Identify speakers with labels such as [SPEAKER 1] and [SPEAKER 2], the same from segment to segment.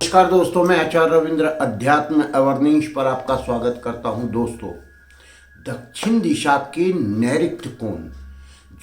[SPEAKER 1] नमस्कार दोस्तों, मैं आचार्य रविंद्र अध्यात्म अवर्निश पर आपका स्वागत करता हूं। दोस्तों, दक्षिण दिशा के नैऋत्य कोण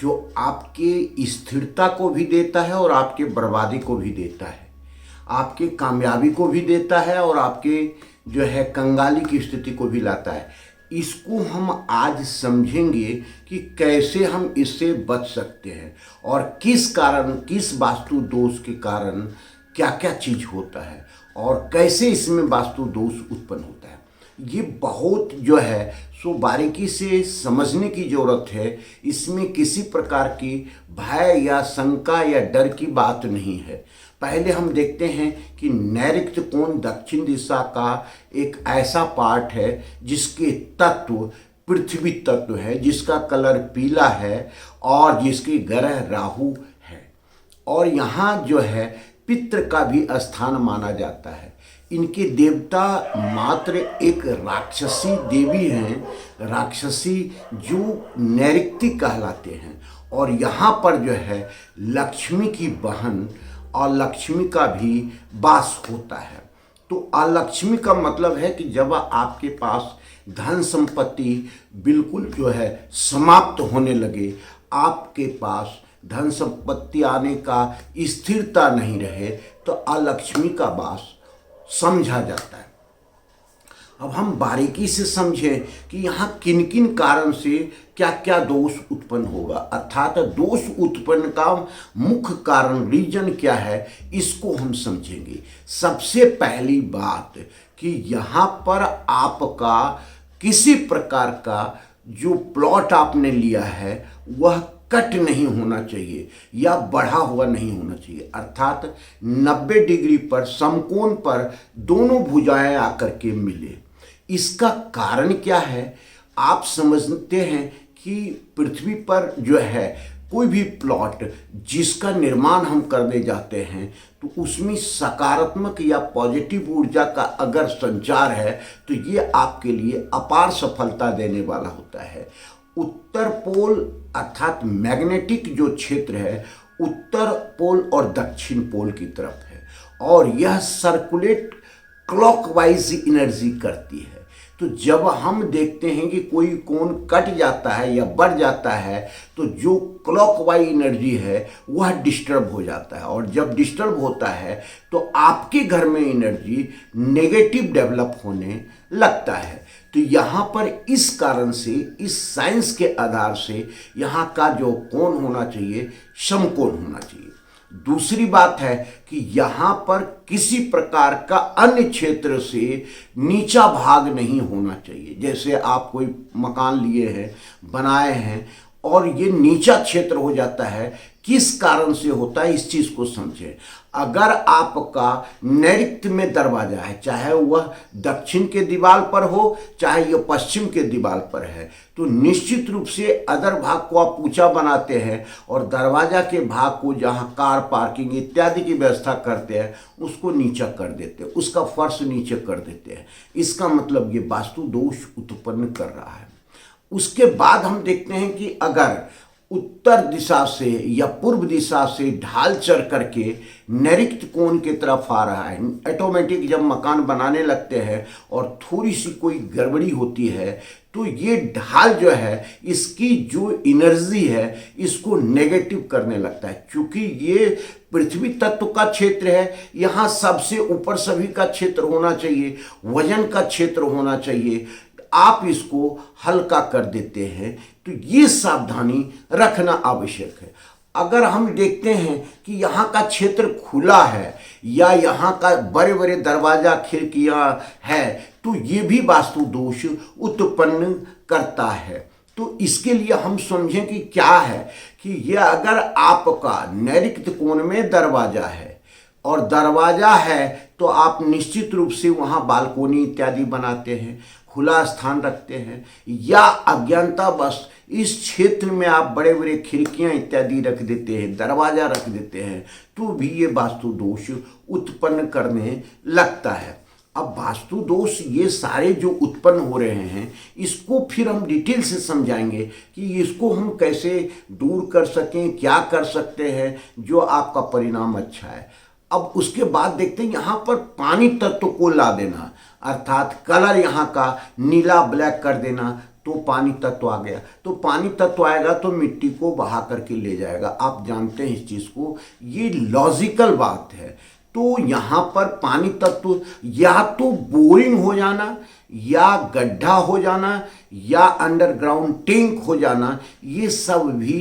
[SPEAKER 1] जो आपके स्थिरता को भी देता है और आपके बर्बादी को भी देता है, आपके कामयाबी को भी देता है और आपके जो है कंगाली की स्थिति को भी लाता है। इसको हम आज समझेंगे कि कैसे हम इससे बच सकते हैं और किस कारण, किस वास्तु दोष के कारण क्या क्या चीज होता है और कैसे इसमें वास्तु दोष उत्पन्न होता है। ये बहुत जो है सो बारीकी से समझने की जरूरत है। इसमें किसी प्रकार की भय या शंका या डर की बात नहीं है। पहले हम देखते हैं कि नैऋत्य कोण दक्षिण दिशा का एक ऐसा पार्ट है जिसके तत्व पृथ्वी तत्व है, जिसका कलर पीला है और जिसके ग्रह राहु है। और यहाँ जो है पितृ का भी स्थान माना जाता है। इनके देवता मात्र एक राक्षसी देवी हैं, राक्षसी जो नैऋत्य कहलाते हैं। और यहाँ पर जो है लक्ष्मी की बहन और लक्ष्मी का भी वास होता है। तो अलक्ष्मी का मतलब है कि जब आपके पास धन संपत्ति बिल्कुल जो है समाप्त होने लगे, आपके पास धन संपत्ति आने का स्थिरता नहीं रहे, तो अलक्ष्मी का वास समझा जाता है। अब हम बारीकी से समझें कि यहाँ किन किन कारण से क्या क्या दोष उत्पन्न होगा, अर्थात दोष उत्पन्न का मुख्य कारण, रीजन क्या है, इसको हम समझेंगे। सबसे पहली बात कि यहाँ पर आपका किसी प्रकार का जो प्लॉट आपने लिया है वह कट नहीं होना चाहिए या बढ़ा हुआ नहीं होना चाहिए, अर्थात 90 डिग्री पर समकोण पर दोनों भुजाएं आकर के मिले। इसका कारण क्या है? आप समझते हैं कि पृथ्वी पर जो है कोई भी प्लॉट जिसका निर्माण हम करने जाते हैं तो उसमें सकारात्मक या पॉजिटिव ऊर्जा का अगर संचार है तो ये आपके लिए अपार सफलता देने वाला होता है। उत्तर पोल अर्थात मैग्नेटिक जो क्षेत्र है उत्तर पोल और दक्षिण पोल की तरफ है और यह सर्कुलेट क्लॉकवाइज एनर्जी करती है। तो जब हम देखते हैं कि कोई कोण कट जाता है या बढ़ जाता है तो जो क्लॉकवाइज एनर्जी है वह डिस्टर्ब हो जाता है और जब डिस्टर्ब होता है तो आपके घर में एनर्जी नेगेटिव डेवलप होने लगता है। तो यहाँ पर इस कारण से, इस साइंस के आधार से यहाँ का जो कोण होना चाहिए समकोण होना चाहिए। दूसरी बात है कि यहाँ पर किसी प्रकार का अन्य क्षेत्र से नीचा भाग नहीं होना चाहिए। जैसे आप कोई मकान लिए हैं, बनाए हैं और ये नीचा क्षेत्र हो जाता है, किस कारण से होता है इस चीज को समझें। अगर आपका नैऋत्य में दरवाजा है, चाहे वह दक्षिण के दीवार पर हो चाहे यह पश्चिम के दीवार पर है, तो निश्चित रूप से अदर भाग को आप ऊंचा बनाते हैं और दरवाजा के भाग को जहां कार पार्किंग इत्यादि की व्यवस्था करते हैं उसको नीचा कर देते हैं, उसका फर्श नीचे कर देते हैं। इसका मतलब ये वास्तु दोष उत्पन्न कर रहा है। उसके बाद हम देखते हैं कि अगर उत्तर दिशा से या पूर्व दिशा से ढाल चढ़ करके नैऋत्य कोण की तरफ आ रहा है, ऑटोमेटिक जब मकान बनाने लगते हैं और थोड़ी सी कोई गड़बड़ी होती है तो ये ढाल जो है इसकी जो एनर्जी है इसको नेगेटिव करने लगता है। क्योंकि ये पृथ्वी तत्व का क्षेत्र है, यहाँ सबसे ऊपर सभी का क्षेत्र होना चाहिए, वजन का क्षेत्र होना चाहिए, आप इसको हल्का कर देते हैं। तो ये सावधानी रखना आवश्यक है। अगर हम देखते हैं कि यहाँ का क्षेत्र खुला है या यहाँ का बड़े बड़े दरवाजा खिड़कियाँ है तो ये भी वास्तु दोष उत्पन्न करता है। तो इसके लिए हम समझें कि क्या है कि ये अगर आपका नैऋत्य कोण में दरवाजा है और दरवाजा है तो आप निश्चित रूप से वहाँ बालकोनी इत्यादि बनाते हैं, खुला स्थान रखते हैं, या अज्ञानता बस इस क्षेत्र में आप बड़े बड़े खिड़कियां इत्यादि रख देते हैं, दरवाजा रख देते हैं, तो भी ये वास्तु दोष उत्पन्न करने लगता है। अब वास्तु दोष ये सारे जो उत्पन्न हो रहे हैं इसको फिर हम डिटेल से समझाएंगे कि इसको हम कैसे दूर कर सकें, क्या कर सकते हैं जो आपका परिणाम अच्छा है। अब उसके बाद देखते हैं यहाँ पर पानी तत्व को ला देना, अर्थात कलर यहाँ का नीला ब्लैक कर देना, तो पानी तत्व आ गया। तो पानी तत्व आएगा तो मिट्टी को बहा करके ले जाएगा। आप जानते हैं इस चीज़ को, ये लॉजिकल बात है। तो यहाँ पर पानी तत्व या तो बोरिंग हो जाना, या गड्ढा हो जाना, या अंडरग्राउंड टैंक हो जाना, ये सब भी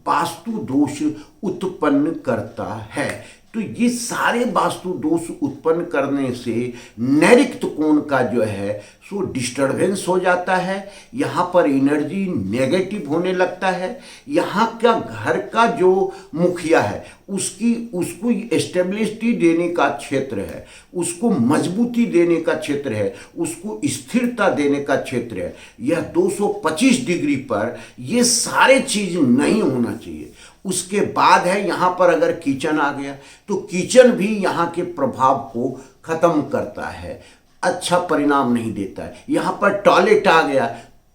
[SPEAKER 1] वास्तु दोष उत्पन्न करता है। तो ये सारे वास्तु दोष उत्पन्न करने से नैऋत्य कोण का जो है सो डिस्टर्बेंस हो जाता है। यहाँ पर एनर्जी नेगेटिव होने लगता है। यहाँ का घर का जो मुखिया है उसको स्टेबिलिटी देने का क्षेत्र है, उसको मजबूती देने का क्षेत्र है, उसको स्थिरता देने का क्षेत्र है। यह 225 डिग्री पर ये सारे चीज नहीं होना चाहिए। उसके बाद है यहाँ पर अगर किचन आ गया तो किचन भी यहाँ के प्रभाव को खत्म करता है, अच्छा परिणाम नहीं देता है। यहाँ पर टॉयलेट आ गया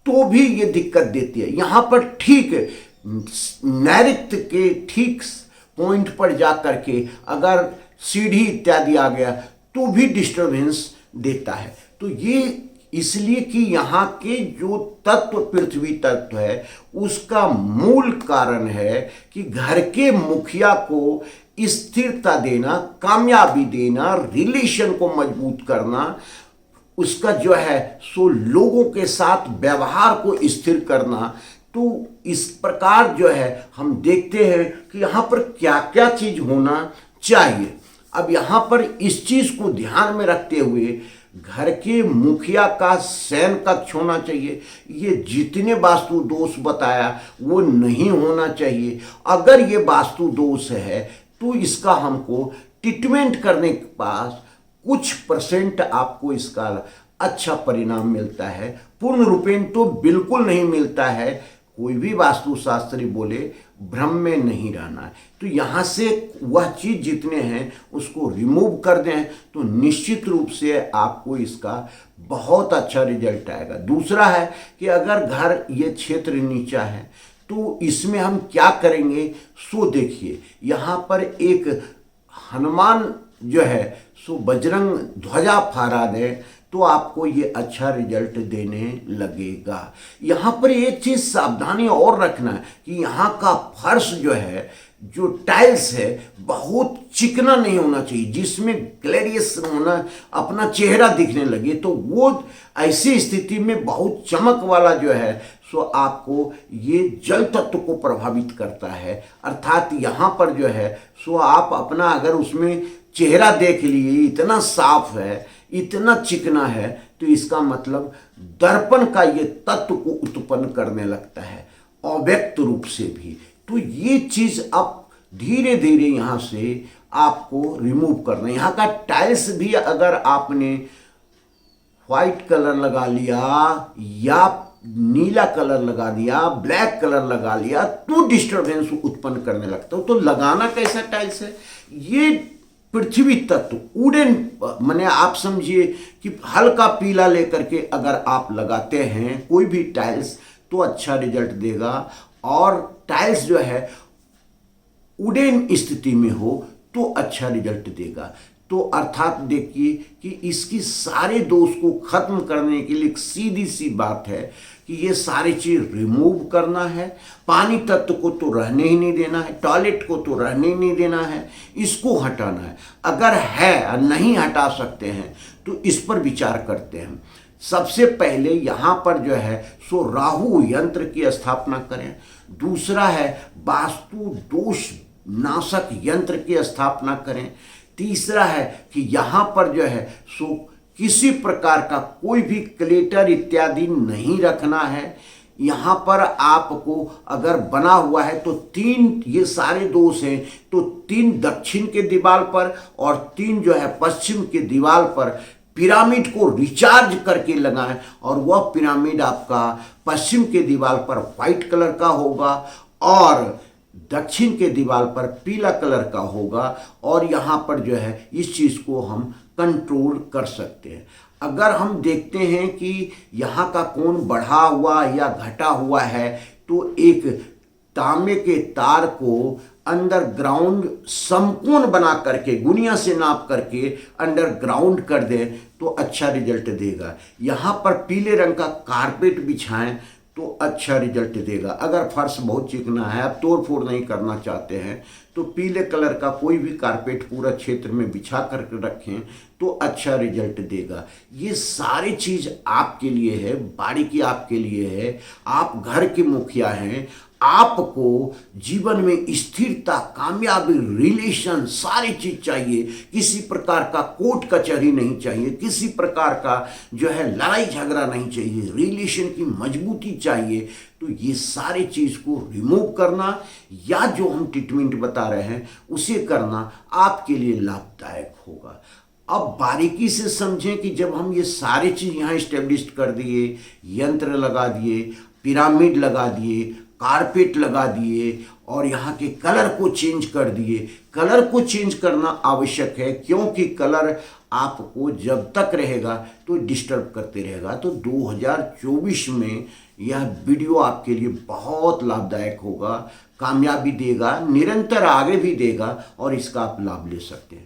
[SPEAKER 1] तो भी ये दिक्कत देती है। यहाँ पर ठीक नैऋत्य के ठीक पॉइंट पर जा करके अगर सीढ़ी इत्यादि आ गया तो भी डिस्टर्बेंस देता है। तो ये इसलिए कि यहाँ के जो तत्व पृथ्वी तत्व है उसका मूल कारण है कि घर के मुखिया को स्थिरता देना, कामयाबी देना, रिलेशन को मजबूत करना, उसका जो है सो लोगों के साथ व्यवहार को स्थिर करना। तो इस प्रकार जो है हम देखते हैं कि यहाँ पर क्या क्या चीज होना चाहिए। अब यहाँ पर इस चीज को ध्यान में रखते हुए घर के मुखिया का शयन कक्ष होना चाहिए। ये जितने वास्तु दोष बताया वो नहीं होना चाहिए। अगर ये वास्तु दोष है तो इसका हमको ट्रीटमेंट करने के पास कुछ % आपको इसका अच्छा परिणाम मिलता है, पूर्ण रूपेण तो बिल्कुल नहीं मिलता है। कोई भी वास्तुशास्त्री बोले भ्रम में नहीं रहना है। तो यहाँ से वह चीज़ जितने हैं उसको रिमूव कर दें तो निश्चित रूप से आपको इसका बहुत अच्छा रिजल्ट आएगा। दूसरा है कि अगर घर ये क्षेत्र नीचा है तो इसमें हम क्या करेंगे सो देखिए, यहाँ पर एक हनुमान जो है सो बजरंग ध्वजा फहरा दें तो आपको ये अच्छा रिजल्ट देने लगेगा। यहाँ पर एक चीज सावधानी और रखना है कि यहाँ का फर्श जो है, जो टाइल्स है, बहुत चिकना नहीं होना चाहिए जिसमें ग्लेरियस होना अपना चेहरा दिखने लगे। तो वो ऐसी स्थिति में बहुत चमक वाला जो है सो आपको ये जल तत्व को प्रभावित करता है। अर्थात यहाँ पर जो है सो आप अपना अगर उसमें चेहरा देख लिए इतना साफ है, इतना चिकना है, तो इसका मतलब दर्पण का ये तत्व को उत्पन्न करने लगता है अव्यक्त रूप से भी। तो ये चीज अब धीरे धीरे यहाँ से आपको रिमूव करना है। यहाँ का टाइल्स भी अगर आपने व्हाइट कलर लगा लिया या नीला कलर लगा दिया, ब्लैक कलर लगा लिया तो डिस्टर्बेंस उत्पन्न करने लगता है। तो लगाना कैसा टाइल्स है, ये पृथ्वी तत्व वुडन, माने आप समझिए कि हल्का पीला लेकर के अगर आप लगाते हैं कोई भी टाइल्स तो अच्छा रिजल्ट देगा। और टाइल्स जो है वुडन स्थिति में हो तो अच्छा रिजल्ट देगा। तो अर्थात देखिए कि इसकी सारे दोष को खत्म करने के लिए एक सीधी सी बात है कि ये सारी चीज रिमूव करना है। पानी तत्व को तो रहने ही नहीं देना है, टॉयलेट को तो रहने ही नहीं देना है, इसको हटाना है। अगर है नहीं हटा सकते हैं तो इस पर विचार करते हैं। सबसे पहले यहाँ पर जो है सो राहु यंत्र की स्थापना करें। दूसरा है वास्तु दोष नाशक यंत्र की स्थापना करें। तीसरा है कि यहाँ पर जो है सो किसी प्रकार का कोई भी क्लेटर इत्यादि नहीं रखना है। यहाँ पर आपको अगर बना हुआ है तो 3 ये सारे दोष हैं तो 3 दक्षिण के दीवार पर और 3 जो है पश्चिम के दीवार पर पिरामिड को रिचार्ज करके लगाएं। और वह पिरामिड आपका पश्चिम के दीवार पर व्हाइट कलर का होगा और दक्षिण के दीवार पर पीला कलर का होगा। और यहाँ पर जो है इस चीज़ को हम कंट्रोल कर सकते हैं। अगर हम देखते हैं कि यहाँ का कोण बढ़ा हुआ या घटा हुआ है तो एक तांबे के तार को अंडरग्राउंड समकोण बना करके गुनिया से नाप करके अंडरग्राउंड कर दें तो अच्छा रिजल्ट देगा। यहाँ पर पीले रंग का कारपेट बिछाएं तो अच्छा रिजल्ट देगा। अगर फर्श बहुत चिकना है, आप तोड़ फोड़ नहीं करना चाहते हैं, तो पीले कलर का कोई भी कारपेट पूरा क्षेत्र में बिछा कर रखें तो अच्छा रिजल्ट देगा। ये सारी चीज़ आपके लिए है, बारीकी आपके लिए है। आप घर के मुखिया हैं, आपको जीवन में स्थिरता, कामयाबी, रिलेशन, सारी चीज चाहिए। किसी प्रकार का कोर्ट कचहरी नहीं चाहिए, किसी प्रकार का जो है लड़ाई झगड़ा नहीं चाहिए, रिलेशन की मजबूती चाहिए। तो ये सारी चीज को रिमूव करना या जो हम ट्रीटमेंट बता रहे हैं उसे करना आपके लिए लाभदायक होगा। अब बारीकी से समझें कि जब हम ये सारी चीज यहाँ स्टेब्लिश कर दिए, यंत्र लगा दिए, पिरामिड लगा दिए, कारपेट लगा दिए और यहाँ के कलर को चेंज कर दिए। कलर को चेंज करना आवश्यक है क्योंकि कलर आपको जब तक रहेगा तो डिस्टर्ब करते रहेगा। तो 2024 में यह वीडियो आपके लिए बहुत लाभदायक होगा, कामयाबी देगा, निरंतर आगे भी देगा और इसका आप लाभ ले सकते हैं।